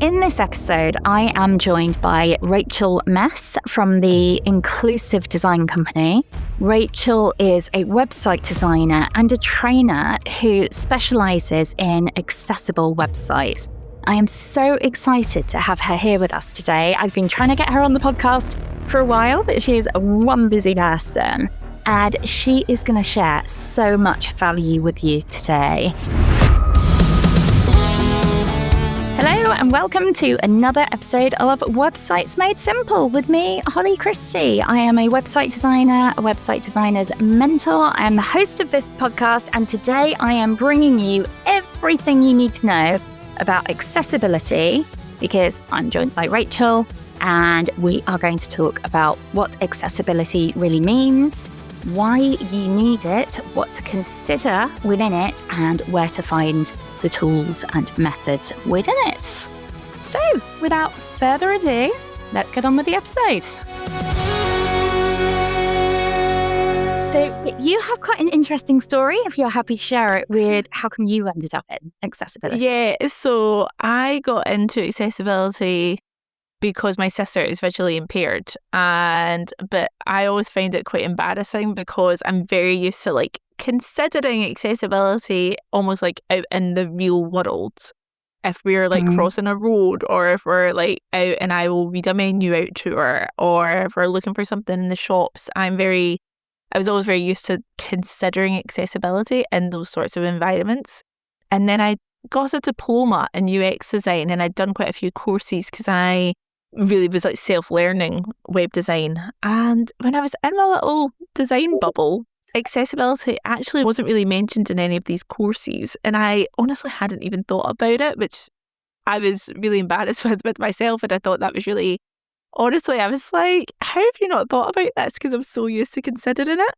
In this episode, I am joined by Rachel Meess from the Inclusive Design Company. Rachel is a website designer and a trainer who specialises in accessible websites. I am so excited to have her here with us today. I've been trying to get her on the podcast for a while, but she is one busy person, and she is going to share so much value with you today. Hello and welcome to another episode of Websites Made Simple with me, Holly Christie. I am a website designer, a website designer's mentor. I am the host of this podcast, and today I am bringing you everything you need to know about accessibility because I'm joined by Rachel, and we are going to talk about what accessibility really means, why you need it, what to consider within it, and where to find the tools and methods within it. So, without further ado, let's get on with the episode. So, you have quite an interesting story, if you're happy to share it, with how come you ended up in accessibility. Yeah, so I got into accessibility because my sister is visually impaired, but I always find it quite embarrassing because I'm very used to considering accessibility almost like out in the real world. If we're crossing a road, or if we're out and I will read a menu out to her, or if we're looking for something in the shops, I was always very used to considering accessibility in those sorts of environments. And then I got a diploma in UX design, and I'd done quite a few courses because I really was self-learning web design. And when I was in my little design bubble, accessibility actually wasn't really mentioned in any of these courses, and I honestly hadn't even thought about it, which I was really embarrassed with myself. And I thought that was really, honestly, I was like, how have you not thought about this? Because I'm so used to considering it.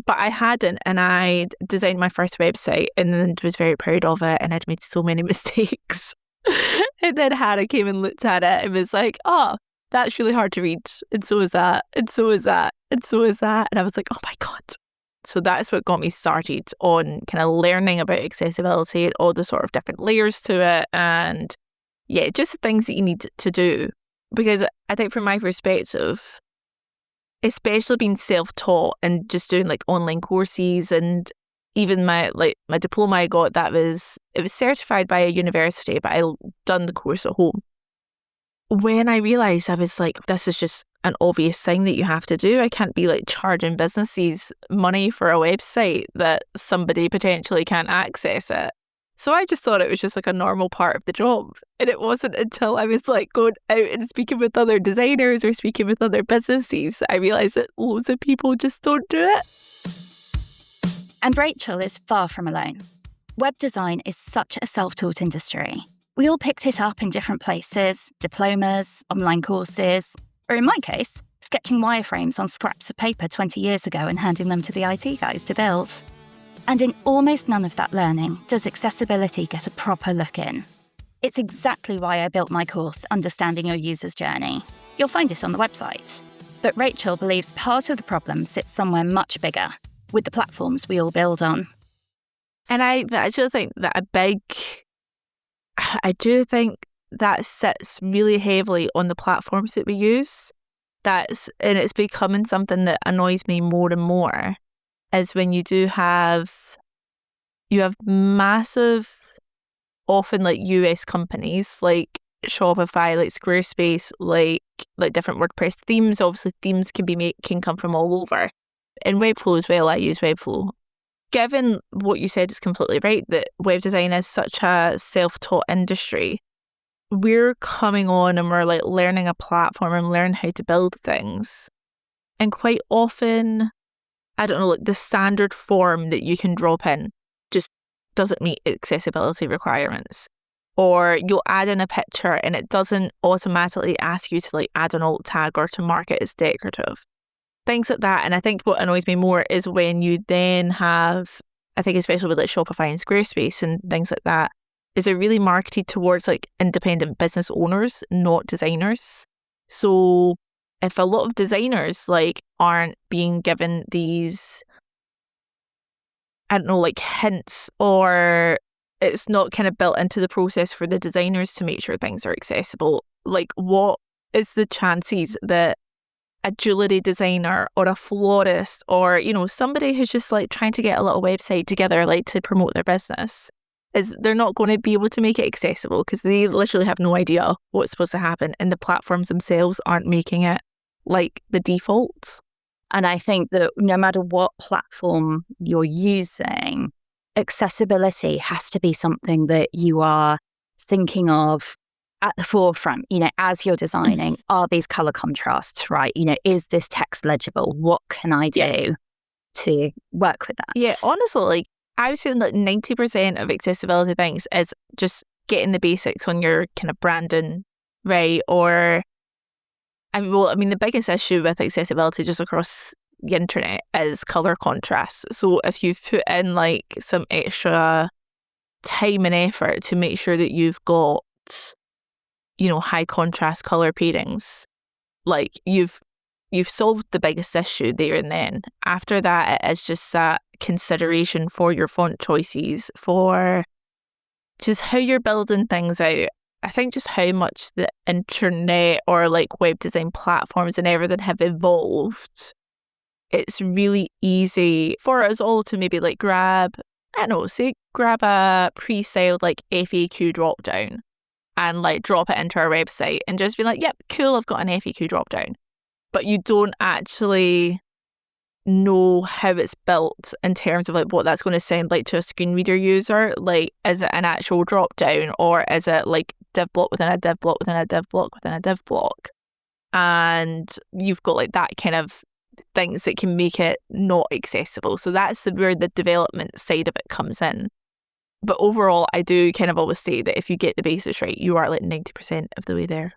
But I hadn't, and I designed my first website and then was very proud of it, and I'd made so many mistakes. And then Hannah came and looked at it and was like, oh, that's really hard to read, and so is that, and so is that, and so is that. And I was like, oh my God. So that's what got me started on kind of learning about accessibility and all the sort of different layers to it. And yeah, just the things that you need to do. Because I think from my perspective, especially being self-taught and just doing online courses, and even my diploma I got, it was certified by a university, but I done the course at home. When I realised, I was like, this is just an obvious thing that you have to do. I can't be charging businesses money for a website that somebody potentially can't access it. So I just thought it was just a normal part of the job. And it wasn't until I was going out and speaking with other designers or speaking with other businesses that I realised that loads of people just don't do it. And Rachel is far from alone. Web design is such a self-taught industry. We all picked it up in different places, diplomas, online courses, or in my case, sketching wireframes on scraps of paper 20 years ago and handing them to the IT guys to build. And in almost none of that learning does accessibility get a proper look in. It's exactly why I built my course, Understanding Your User's Journey. You'll find it on the website. But Rachel believes part of the problem sits somewhere much bigger, with the platforms we all build on. And I actually think that I do think that sits really heavily on the platforms that we use. And it's becoming something that annoys me more and more, is when you have massive, often US companies like Shopify, like Squarespace, like different WordPress themes. Obviously, themes can come from all over. And Webflow as well, I use Webflow. Given what you said is completely right, that web design is such a self-taught industry, we're coming on and we're learning a platform and learning how to build things. And quite often, I don't know, the standard form that you can drop in just doesn't meet accessibility requirements. Or you'll add in a picture and it doesn't automatically ask you to add an alt tag or to mark it as decorative. Things like that. And I think what annoys me more is when you then have, I think especially with Shopify and Squarespace and things like that, is they're really marketed towards independent business owners, not designers. So if a lot of designers aren't being given these, I don't know, hints or it's not kind of built into the process for the designers to make sure things are accessible. Like, what is the chances that a jewellery designer or a florist or, you know, somebody who's just like trying to get a little website together, like to promote their business, is they're not going to be able to make it accessible because they literally have no idea what's supposed to happen, and the platforms themselves aren't making it like the default. And I think that no matter what platform you're using, accessibility has to be something that you are thinking of at the forefront, you know, as you're designing. Are these color contrasts right? You know, is this text legible? What can I do to work with that? Yeah, honestly, like, I was saying that 90% of accessibility things is just getting the basics when you're kind of branding, right? Or, I mean, the biggest issue with accessibility just across the internet is color contrast. So if you've put in like some extra time and effort to make sure that you've got, you know, high contrast color pairings, like you've solved the biggest issue there and then. After that, it is just that consideration for your font choices, for just how you're building things out. I think just how much the internet or like web design platforms and everything have evolved, it's really easy for us all to maybe like grab a pre-styled like FAQ dropdown and like drop it into our website and just be like, yep, cool, I've got an FAQ dropdown. But you don't actually know how it's built in terms of like what that's going to sound like to a screen reader user. Like, is it an actual drop down, or is it like div block within a div block within a div block within a div block? And you've got like that kind of things that can make it not accessible. So that's where the development side of it comes in. But overall, I do kind of always say that if you get the basics right, you are like 90% of the way there.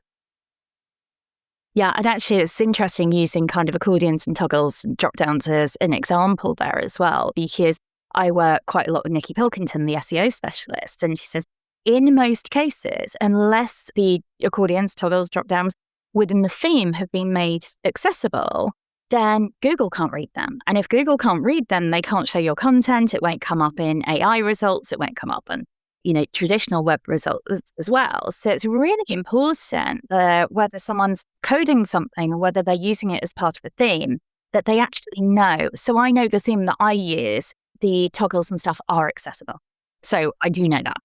Yeah, and actually it's interesting using kind of accordions and toggles and drop-downs as an example there as well, because I work quite a lot with Nikki Pilkington, the SEO specialist, and she says, in most cases, unless the accordions, toggles, drop-downs within the theme have been made accessible, then Google can't read them. And if Google can't read them, they can't show your content. It won't come up in AI results. It won't come up in, you know, traditional web results as well. So it's really important that whether someone's coding something or whether they're using it as part of a theme, that they actually know. So I know the theme that I use, the toggles and stuff are accessible. So I do know that.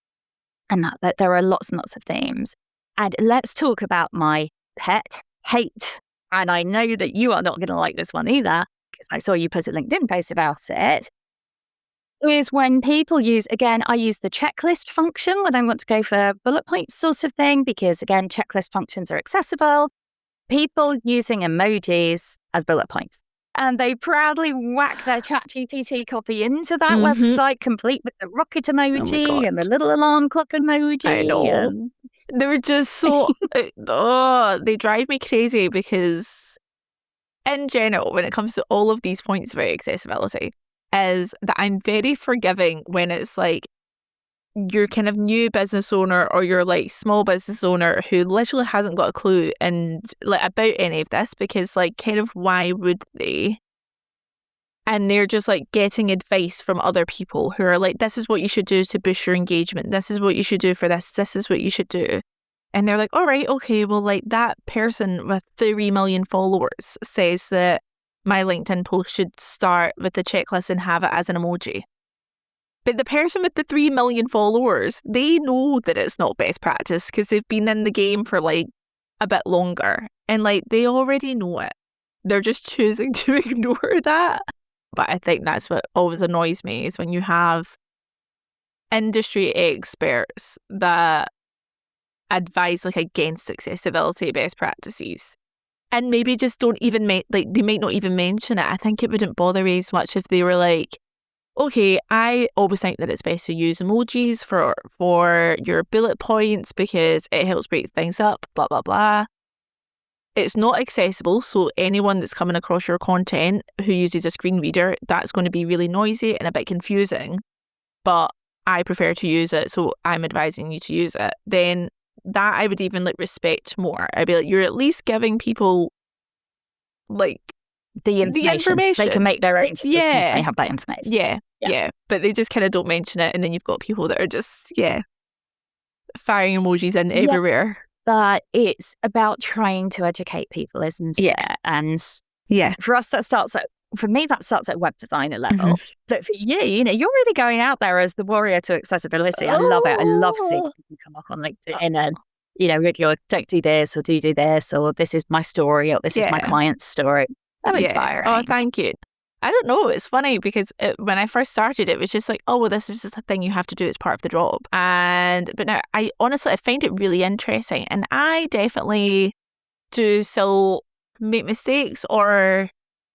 And that there are lots and lots of themes. And let's talk about my pet hate. And I know that you are not going to like this one either, because I saw you put a LinkedIn post about it, is when people use, again, I use the checklist function when I want to go for bullet points sort of thing, because again, checklist functions are accessible. People using emojis as bullet points. And they proudly whack their ChatGPT copy into that website, complete with the rocket emoji and the little alarm clock emoji. I know. They're just so, they drive me crazy, because in general, when it comes to all of these points about accessibility, is that I'm very forgiving when it's like you're kind of new business owner or you're like small business owner who literally hasn't got a clue and like about any of this, because like kind of why would they? And they're just like getting advice from other people who are like, this is what you should do to boost your engagement. This is what you should do for this. This is what you should do. And they're like, all right, okay, well, like that person with 3 million followers says that my LinkedIn post should start with the checklist and have it as an emoji. But the person with the 3 million followers, they know that it's not best practice because they've been in the game for like a bit longer. And like they already know it. They're just choosing to ignore that. But I think that's what always annoys me, is when you have industry experts that advise like against accessibility best practices and maybe just don't even they might not even mention it. I think it wouldn't bother me as much if they were like, okay, I always think that it's best to use emojis for your bullet points because it helps break things up, blah, blah, blah. It's not accessible, so anyone that's coming across your content who uses a screen reader, that's going to be really noisy and a bit confusing, but I prefer to use it, so I'm advising you to use it. Then that I would even like respect more. I'd be like, you're at least giving people like the information. They can make their own decisions. They have that information. Yeah. But they just kind of don't mention it. And then you've got people that are just, firing emojis in everywhere. But it's about trying to educate people, isn't it? Yeah. And for us, for me, that starts at web designer level. But for you, you're really going out there as the warrior to accessibility. I love it. I love seeing people come up on LinkedIn and, with your don't do this or do this, or this is my story, or this is my client's story. That's inspiring. Oh, thank you. I don't know. It's funny because when I first started, it was just like, oh, well, this is just a thing you have to do as part of the job. But now I find it really interesting. And I definitely do still make mistakes or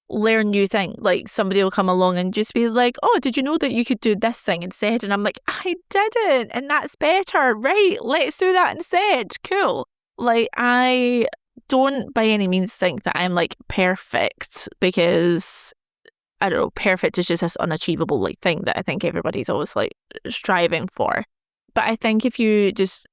learn new things. Like somebody will come along and just be like, oh, did you know that you could do this thing instead? And I'm like, I didn't. And that's better. Right. Let's do that instead. Cool. Like I don't by any means think that I'm like perfect, because I don't know, perfect is just this unachievable thing that I think everybody's always striving for. But I think if you just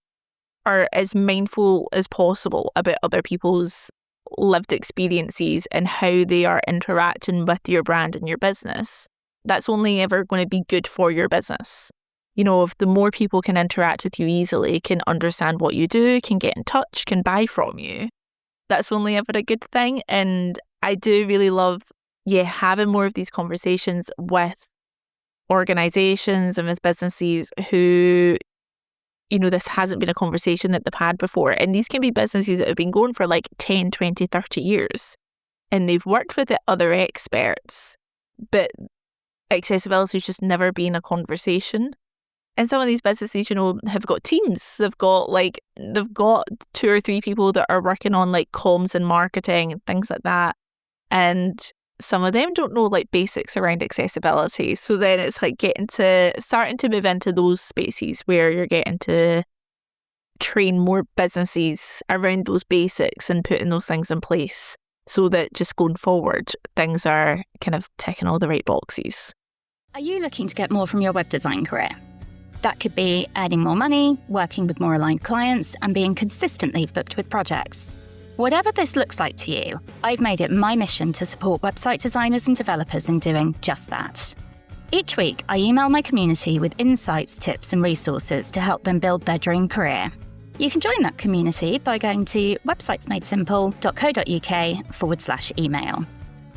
are as mindful as possible about other people's lived experiences and how they are interacting with your brand and your business, that's only ever going to be good for your business. If the more people can interact with you easily, can understand what you do, can get in touch, can buy from you, that's only ever a good thing. And I do really love having more of these conversations with organizations and with businesses who, this hasn't been a conversation that they've had before. And these can be businesses that have been going for 10, 20, 30 years. And they've worked with the other experts, but accessibility has just never been a conversation. And some of these businesses, have got teams. They've got 2 or 3 people that are working on comms and marketing and things like that. And some of them don't know basics around accessibility. So then it's starting to move into those spaces where you're getting to train more businesses around those basics and putting those things in place so that just going forward, things are kind of ticking all the right boxes. Are you looking to get more from your web design career? That could be earning more money, working with more aligned clients, and being consistently booked with projects. Whatever this looks like to you, I've made it my mission to support website designers and developers in doing just that. Each week, I email my community with insights, tips, and resources to help them build their dream career. You can join that community by going to websitesmadesimple.co.uk/email.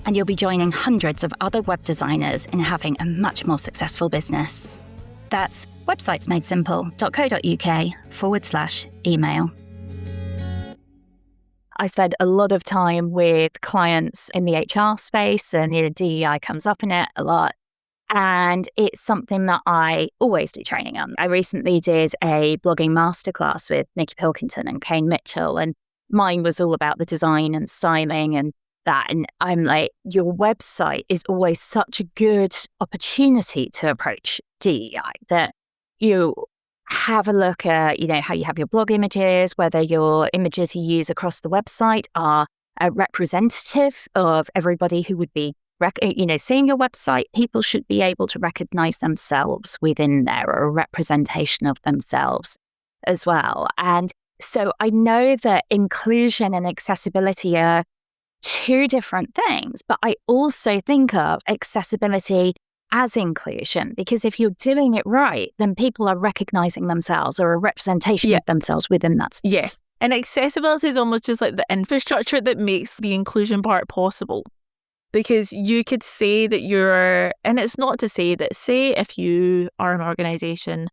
And you'll be joining hundreds of other web designers in having a much more successful business. That's websitesmadesimple.co.uk/email. I spend a lot of time with clients in the HR space, and DEI comes up in it a lot. And it's something that I always do training on. I recently did a blogging masterclass with Nikki Pilkington and Kane Mitchell, and mine was all about the design and styling and that. And I'm like, your website is always such a good opportunity to approach DEI, that you have a look at, how you have your blog images, whether your images you use across the website are representative of everybody who would be, seeing your website. People should be able to recognize themselves within there, or a representation of themselves as well. And so I know that inclusion and accessibility are 2 different things, but I also think of accessibility as inclusion, because if you're doing it right, then people are recognizing themselves or a representation of themselves within that space. Yeah. And accessibility is almost just the infrastructure that makes the inclusion part possible. Because you could say that and it's not to say that, say if you are an organization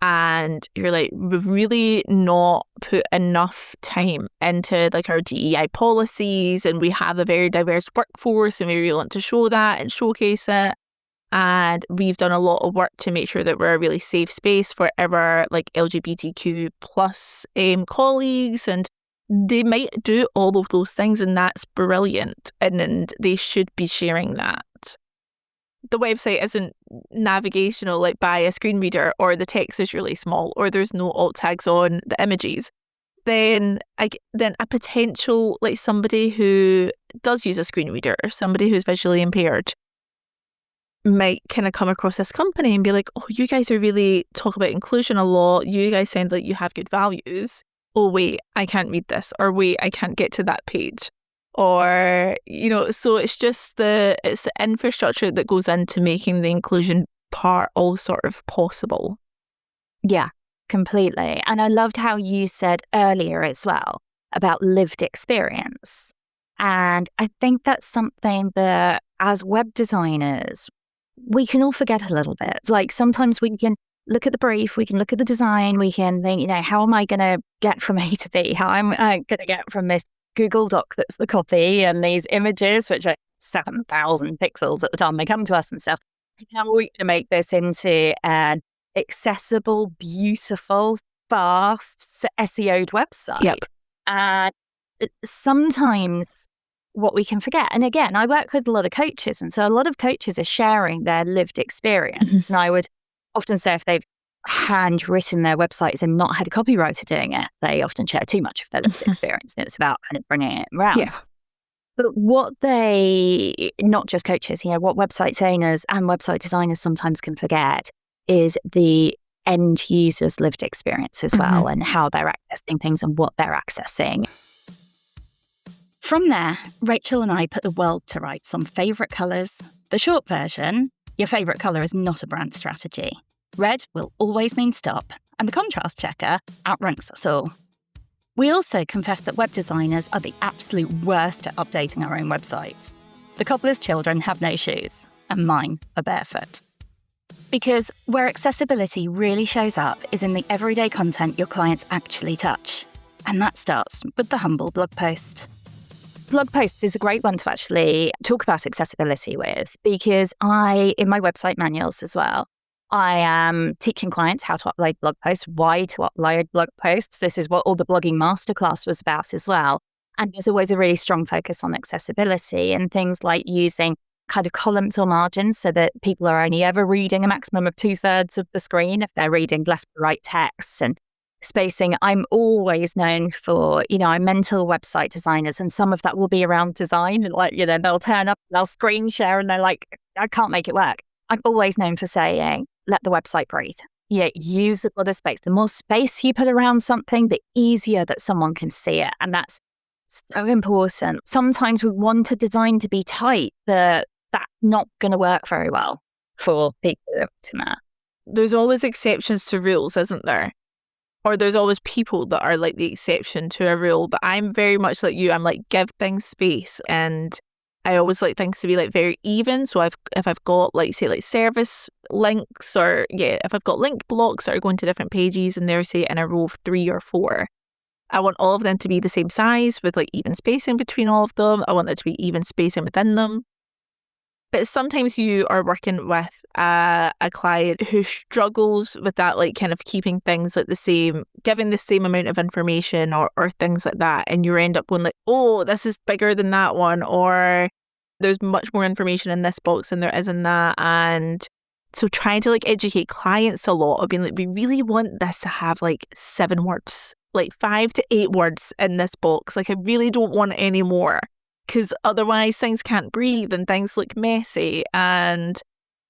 and you're we've really not put enough time into our DEI policies, and we have a very diverse workforce, and we really want to show that and showcase it. And we've done a lot of work to make sure that we're a really safe space for our LGBTQ plus colleagues, and they might do all of those things, and that's brilliant, and they should be sharing that. The website isn't navigational by a screen reader, or the text is really small, or there's no alt tags on the images. Then a potential somebody who does use a screen reader, or somebody who's visually impaired, might kind of come across this company and be like, oh, you guys are really talk about inclusion a lot. You guys sound like you have good values. Oh, wait, I can't read this. Or wait, I can't get to that page. or, so it's just the infrastructure that goes into making the inclusion part all sort of possible. Yeah, completely. And I loved how you said earlier as well about lived experience. And I think that's something that as web designers, we can all forget a little bit. Like sometimes we can look at the brief, we can look at the design, we can think, how am I going to get from A to B? How am I going to get from this Google Doc that's the copy and these images, which are 7,000 pixels at the time they come to us and stuff. How are we going to make this into an accessible, beautiful, fast, SEO'd website? Yep. And sometimes what we can forget, and again, I work with a lot of coaches, and so a lot of coaches are sharing their lived experience. And I would often say if they've handwritten their websites and not had a copywriter doing it, they often share too much of their lived experience. And it's about kind of bringing it around. Yeah. But not just coaches, what website owners and website designers sometimes can forget is the end user's lived experience as well, and how they're accessing things and what they're accessing. From there, Rachel and I put the world to rights on favourite colours. The short version, your favourite colour is not a brand strategy. Red will always mean stop, and the contrast checker outranks us all. We also confess that web designers are the absolute worst at updating our own websites. The cobbler's children have no shoes, and mine are barefoot. Because where accessibility really shows up is in the everyday content your clients actually touch. And that starts with the humble blog post. Blog posts is a great one to actually talk about accessibility with, because in my website manuals as well, I am teaching clients how to upload blog posts, why to upload blog posts. This is what all the blogging masterclass was about as well. And there's always a really strong focus on accessibility and things like using kind of columns or margins so that people are only ever reading a maximum of 2/3 of the screen if they're reading left to right text, and spacing. I'm always known for, I mentor website designers, and some of that will be around design. Like, they'll turn up, they'll screen share, and they're like, I can't make it work. I'm always known for saying, let the website breathe. Use a lot of space. The more space you put around something, the easier that someone can see it. And that's so important. Sometimes we want a design to be tight, but that's not going to work very well for people to that. There's always exceptions to rules, isn't there? Or there's always people that are like the exception to a rule. But I'm very much like you. I'm like, give things space. And I always like things to be like very even. So if I've got like service links, or if I've got link blocks that are going to different pages and they're say in a row of 3 or 4, I want all of them to be the same size with like even spacing between all of them. I want there to be even spacing within them. But sometimes you are working with a client who struggles with that, like kind of keeping things like the same, giving the same amount of information or things like that. And you end up going like, oh, this is bigger than that one, or there's much more information in this box than there is in that. And so trying to like educate clients a lot of being like, we really want this to have like 7 words, like 5 to 8 words in this box. Like I really don't want any more. Because otherwise things can't breathe and things look messy. And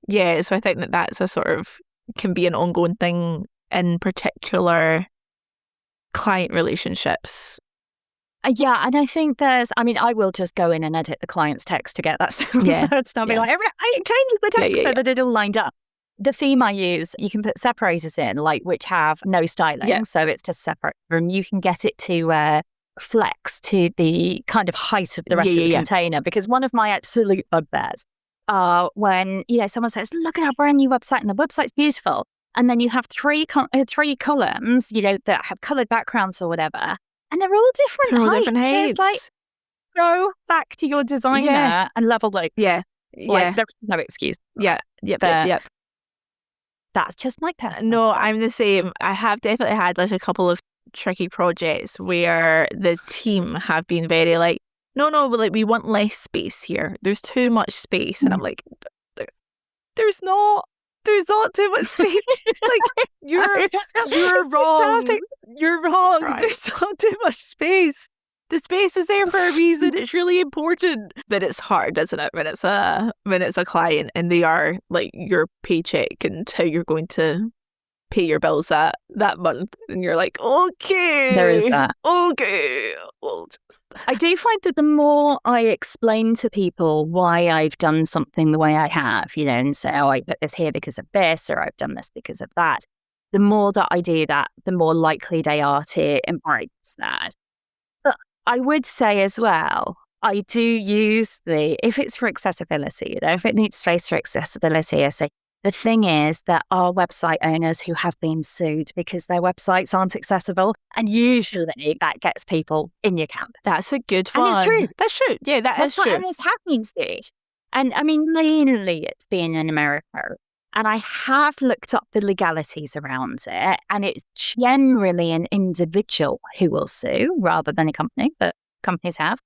so I think that's a sort of, can be an ongoing thing in particular client relationships. And I think I will just go in and edit the client's text to get that stuff. Like, I changed the text so that it all lined up. The theme I use, you can put separators in, like which have no styling. So it's just separate. And you can get it to flex to the kind of height of the rest of the container, because one of my absolute bugbears are when someone says, look at our brand new website and the website's beautiful, and then you have three columns that have colored backgrounds or whatever, and they're all different heights. So it's like, go back to your designer and level there's no excuse. Yep. That's just my personal No, stuff. I'm the same. I have definitely had like a couple of tricky projects where the team have been very like, no, but like we want less space here. There's too much space. And I'm like, there's not too much space. Like you're wrong. You're wrong. Right. There's not too much space. The space is there for a reason. It's really important. But it's hard, isn't it, when it's a client and they are like your paycheck and how you're going to pay your bills that month, and you're like, okay, There is that. Okay, we'll just... I do find that the more I explain to people why I've done something the way I have, you know, and say, oh, I put this here because of this, or I've done this because of that, the more that I do that, the more likely they are to embrace that. But I would say as well, I do use if it's for accessibility, you know, if it needs space for accessibility, I say, the thing is that our website owners who have been sued because their websites aren't accessible, and usually that gets people in your camp. That's a good one. And it's true. That's true. Yeah, that is true. And it's happening, Steve. And I mean, mainly it's been in America. And I have looked up the legalities around it, and it's generally an individual who will sue rather than a company, but companies have.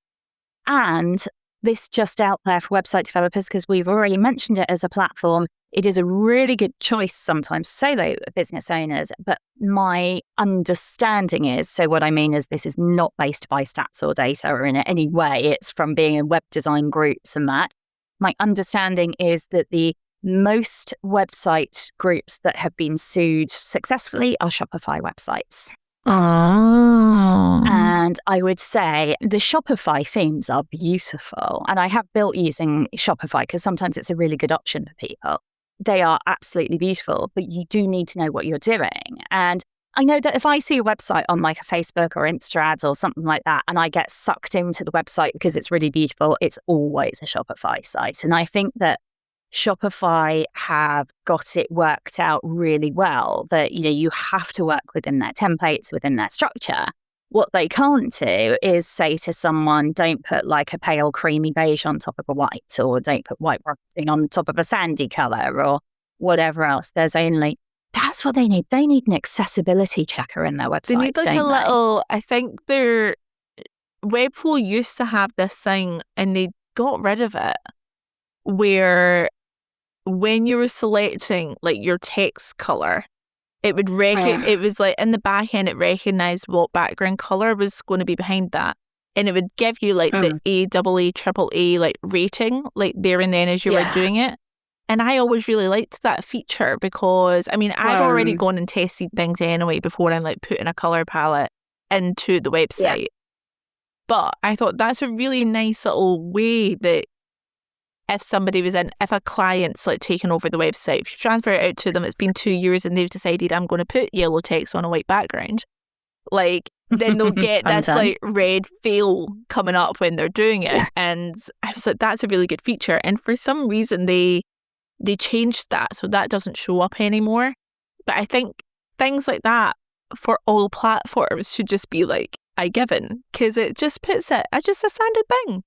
And this just out there for website developers, because we've already mentioned it as a platform. It is a really good choice sometimes, solo business owners. But my understanding is, so what I mean is this is not based by stats or data or in any way. It's from being in web design groups and that. My understanding is that the most website groups that have been sued successfully are Shopify websites. Oh. And I would say the Shopify themes are beautiful. And I have built using Shopify because sometimes it's a really good option for people. They are absolutely beautiful, but you do need to know what you're doing. And I know that if I see a website on like a Facebook or Insta ads or something like that, and I get sucked into the website because it's really beautiful, it's always a Shopify site. And I think that Shopify have got it worked out really well that, you know, you have to work within their templates, within their structure. What they can't do is say to someone, don't put like a pale creamy beige on top of a white, or don't put white writing on top of a sandy colour, or whatever else. That's what they need. They need an accessibility checker in their websites. They need like don't a they? little, I think their Webflow used to have this thing and they got rid of it, where when you were selecting like your text colour, it would it was like in the back end, it recognised what background colour was going to be behind that. And it would give you like the AAA, AAA like rating, like there and then as you were doing it. And I always really liked that feature because, I mean, I've already gone and tested things anyway before I'm like putting a colour palette into the website. Yeah. But I thought that's a really nice little way that if a client's like taken over the website, if you transfer it out to them, it's been 2 years and they've decided I'm going to put yellow text on a white background, like then they'll get this like red fail coming up when they're doing it. Yeah. And I was like, that's a really good feature. And for some reason they changed that so that doesn't show up anymore. But I think things like that for all platforms should just be like a given, because it just puts it as just a standard thing.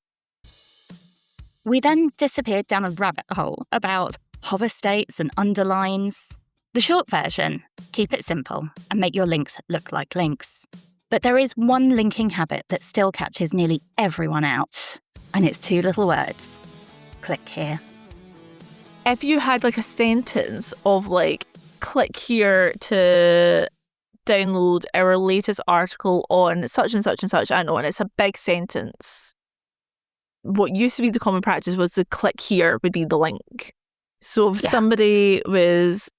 We then disappeared down a rabbit hole about hover states and underlines. The short version, keep it simple and make your links look like links. But there is one linking habit that still catches nearly everyone out, and it's 2 little words. Click here. If you had like a sentence of like, click here to download our latest article on such and such and such, I know, and it's a big sentence. What used to be the common practice was the click here would be the link. So if somebody was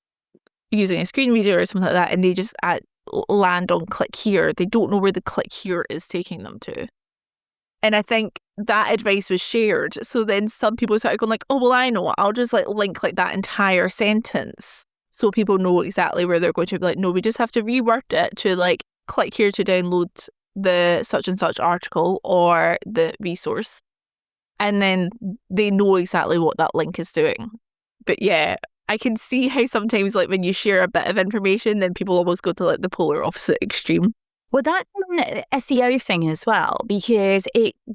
using a screen reader or something like that and they just land on click here, they don't know where the click here is taking them to. And I think that advice was shared. So then some people started going like, oh, well, I know, I'll just like link like that entire sentence so people know exactly where they're going to. Be like, no, we just have to reword it to like click here to download the such and such article or the resource. And then they know exactly what that link is doing. But yeah, I can see how sometimes like when you share a bit of information, then people almost go to like the polar opposite extreme. Well, that's an SEO thing as well, because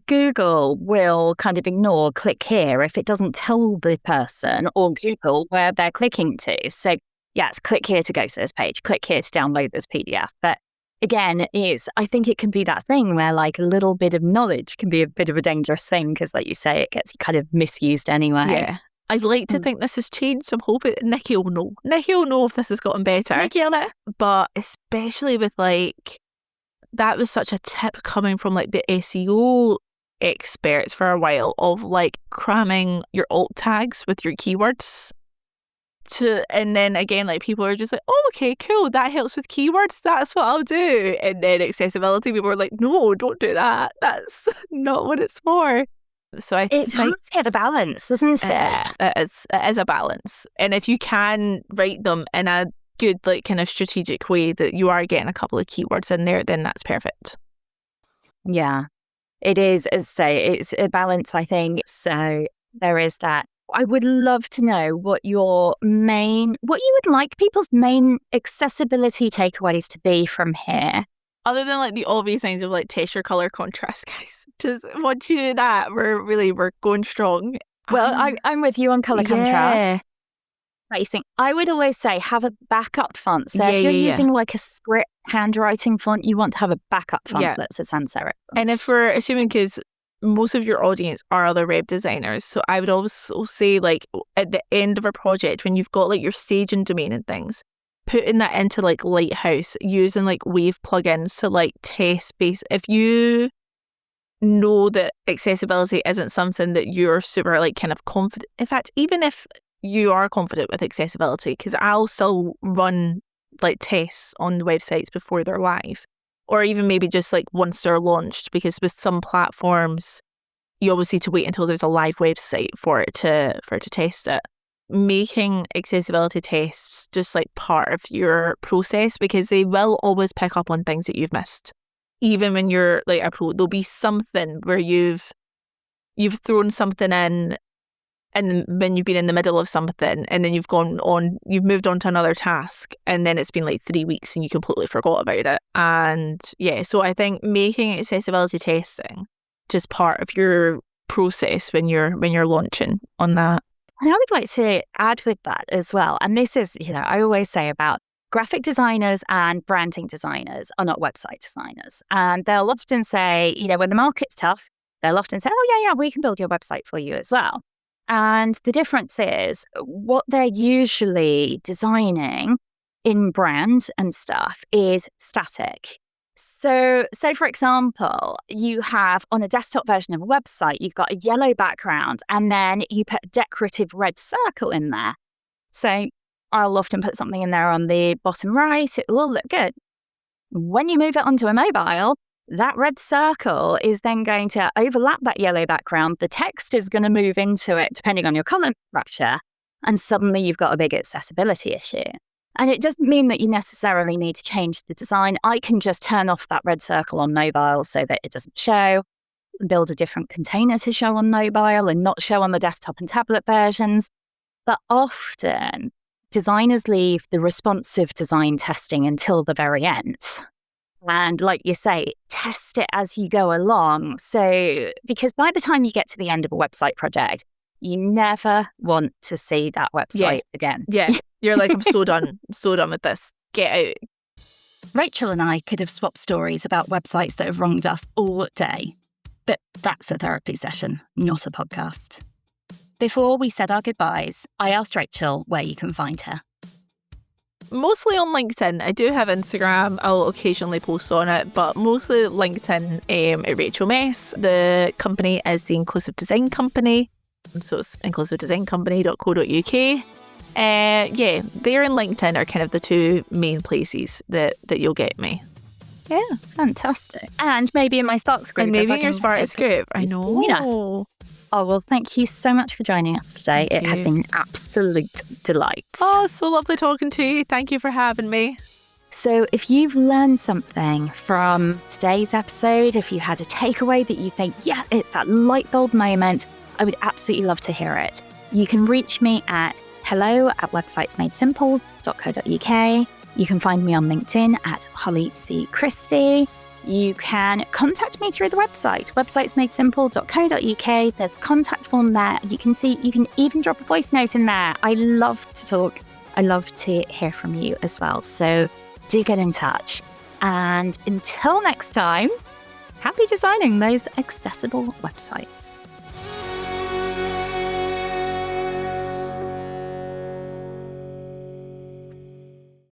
Google will kind of ignore click here if it doesn't tell the person or Google where they're clicking to. So yes, click here to go to this page, click here to download this PDF. But again, I think it can be that thing where like a little bit of knowledge can be a bit of a dangerous thing because, like you say, it gets kind of misused anyway. Yeah. I'd like to think this has changed. I'm hoping Nikki will know. Nikki will know if this has gotten better. Nikki will know. But especially with like, that was such a tip coming from like the SEO experts for a while of like cramming your alt tags with your keywords. And then again, like people are just like, oh, okay, cool, that helps with keywords, that's what I'll do. And then accessibility, people are like, no, don't do that, that's not what it's for. So it's hard to get the balance, isn't it? It is a balance. And if you can write them in a good, like, kind of strategic way that you are getting a couple of keywords in there, then that's perfect. Yeah, it is. As I say, it's a balance, I think. So there is that. I would love to know what you would like people's main accessibility takeaways to be from here. Other than like the obvious things of like test your colour contrast, guys. Just once you do that, we're going strong. Well, I'm with you on colour contrast. Tracing. I would always say have a backup font. So if you're using like a script handwriting font, you want to have a backup font that's a sans serif font. And if we're assuming, because most of your audience are other web designers, so I would also say, like, at the end of a project, when you've got like your staging domain and things, putting that into like Lighthouse, using like WAVE plugins to like test base. If you know that accessibility isn't something that you're super like kind of confident, in fact, even if you are confident with accessibility, because I'll still run like tests on the websites before they're live, or even maybe just like once they're launched, because with some platforms you always need to wait until there's a live website for it to test it. Making accessibility tests just like part of your process, because they will always pick up on things that you've missed. Even when you're like a pro, there'll be something where you've thrown something in, and when you've been in the middle of something, and then you've moved on to another task, and then it's been like 3 weeks and you completely forgot about it. And yeah, so I think making accessibility testing just part of your process when you're launching on that. And I would like to add with that as well, and this is, I always say about graphic designers and branding designers are not website designers. And they'll often say, when the market's tough, they'll often say, oh, yeah, we can build your website for you as well. And the difference is what they're usually designing in brand and stuff is static. So say, for example, you have on a desktop version of a website, you've got a yellow background and then you put a decorative red circle in there. So I'll often put something in there on the bottom right. It will look good. When you move it onto a mobile, that red circle is then going to overlap that yellow background. The text is going to move into it depending on your column structure. And suddenly you've got a big accessibility issue. And it doesn't mean that you necessarily need to change the design. I can just turn off that red circle on mobile so that it doesn't show, build a different container to show on mobile and not show on the desktop and tablet versions. But often designers leave the responsive design testing until the very end. And like you say, test it as you go along. So, because by the time you get to the end of a website project, you never want to see that website again. Yeah. You're like, I'm so done with this. Get out. Rachel and I could have swapped stories about websites that have wronged us all day. But that's a therapy session, not a podcast. Before we said our goodbyes, I asked Rachel where you can find her. Mostly on LinkedIn. I do have Instagram. I'll occasionally post on it, but mostly LinkedIn at Rachel Meess. The company is the Inclusive Design Company. So it's inclusivedesigncompany.co.uk. There and LinkedIn are kind of the two main places that you'll get me. Yeah, fantastic. And maybe in my Sparks group. And maybe in your Sparks group. I know. Oh, well, thank you so much for joining us today. It has been an absolute delight. Oh, so lovely talking to you. Thank you for having me. So if you've learned something from today's episode, if you had a takeaway that you think, yeah, it's that light bulb moment, I would absolutely love to hear it. You can reach me at hello@websitesmadesimple.co.uk. You can find me on LinkedIn at Holly C. Christie. You can contact me through the website, websitesmadesimple.co.uk. There's a contact form there. You can even drop a voice note in there. I love to talk. I love to hear from you as well. So do get in touch. And until next time, happy designing those accessible websites.